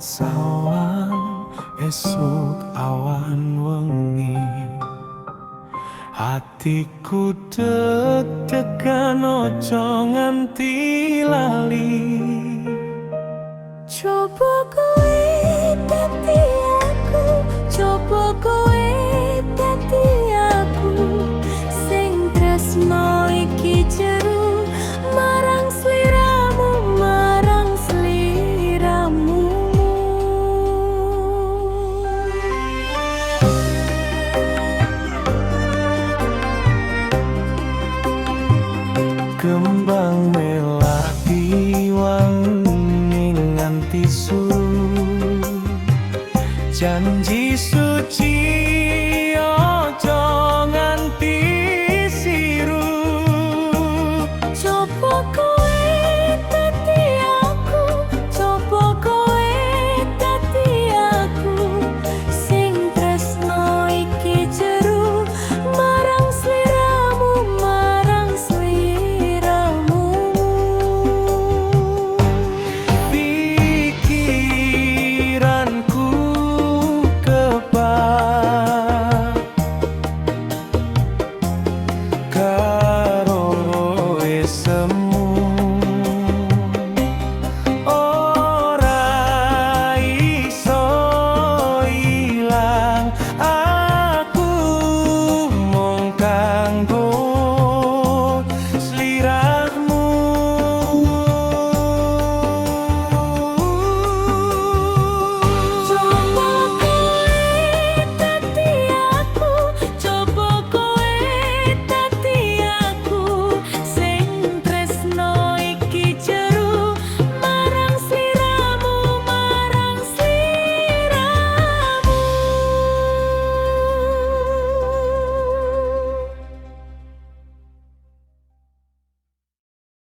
sawan esuk awan wengi hatiku deg-degan ojo nganti lali coba kowe dadi aku coba kowe dadi aku sing tresno iki jero marang sliramu marang sliramu kembang mel